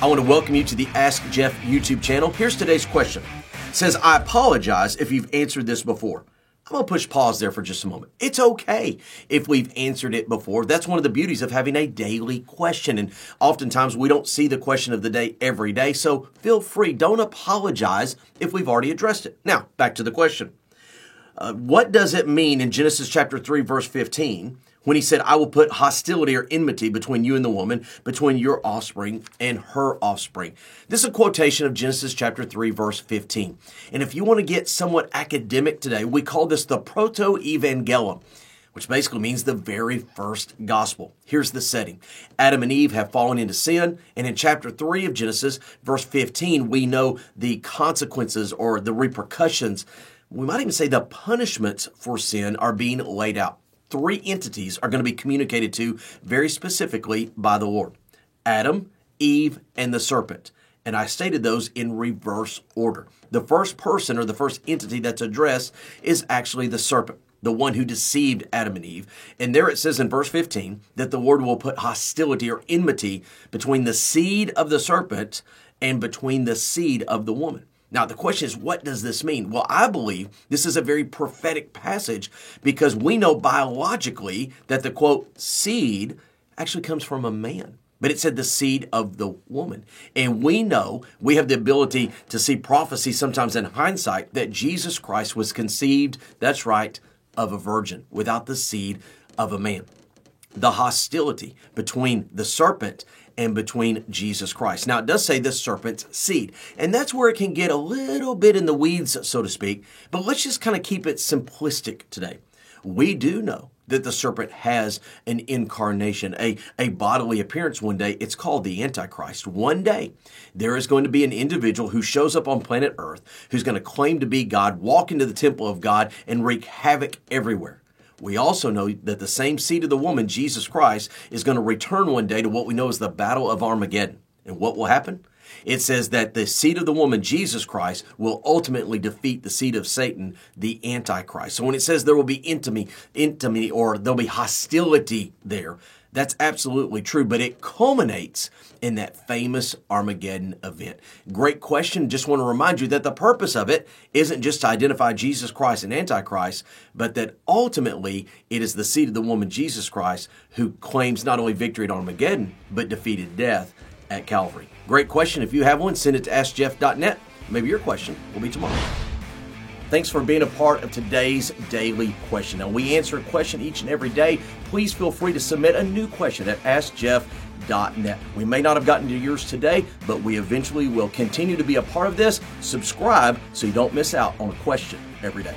I want to welcome you to the Ask Jeff YouTube channel. Here's today's question. It says, I apologize if you've answered this before. I'm going to push pause there for just a moment. It's okay if we've answered it before. That's one of the beauties of having a daily question. And oftentimes we don't see the question of the day every day. So feel free. Don't apologize if we've already addressed it. Now, back to the question. What does it mean in Genesis chapter 3, verse 15, when he said, I will put hostility or enmity between you and the woman, between your offspring and her offspring? This is a quotation of Genesis chapter 3, verse 15. And if you want to get somewhat academic today, we call this the proto-evangelium, which basically means the very first gospel. Here's the setting. Adam and Eve have fallen into sin, and in chapter 3 of Genesis, verse 15, we know the consequences or the repercussions. We might even say the punishments for sin are being laid out. Three entities are going to be communicated to very specifically by the Lord: Adam, Eve, and the serpent. And I stated those in reverse order. The first person or the first entity that's addressed is actually the serpent, the one who deceived Adam and Eve. And there it says in verse 15 that the Lord will put hostility or enmity between the seed of the serpent and between the seed of the woman. Now, the question is, what does this mean? Well, I believe this is a very prophetic passage because we know biologically that the, quote, seed actually comes from a man. But it said the seed of the woman. And we know we have the ability to see prophecy sometimes in hindsight that Jesus Christ was conceived, that's right, of a virgin without the seed of a man. The hostility between the serpent and between Jesus Christ. Now, it does say the serpent's seed, and that's where it can get a little bit in the weeds, so to speak, but let's just kind of keep it simplistic today. We do know that the serpent has an incarnation, a bodily appearance one day. It's called the Antichrist. One day, there is going to be an individual who shows up on planet Earth who's going to claim to be God, walk into the temple of God, and wreak havoc everywhere. We also know that the same seed of the woman, Jesus Christ, is going to return one day to what we know as the Battle of Armageddon. And what will happen? It says that the seed of the woman, Jesus Christ, will ultimately defeat the seed of Satan, the Antichrist. So when it says there will be intimacy, or there'll be hostility there, that's absolutely true, but it culminates in that famous Armageddon event. Great question. Just want to remind you that the purpose of it isn't just to identify Jesus Christ and Antichrist, but that ultimately it is the seed of the woman, Jesus Christ, who claims not only victory at Armageddon, but defeated death at Calvary. Great question. If you have one, send it to AskJeff.net. Maybe your question will be tomorrow. Thanks for being a part of today's daily question. Now, we answer a question each and every day. Please feel free to submit a new question at AskJeff.net. We may not have gotten to yours today, but we eventually will continue to be a part of this. Subscribe so you don't miss out on a question every day.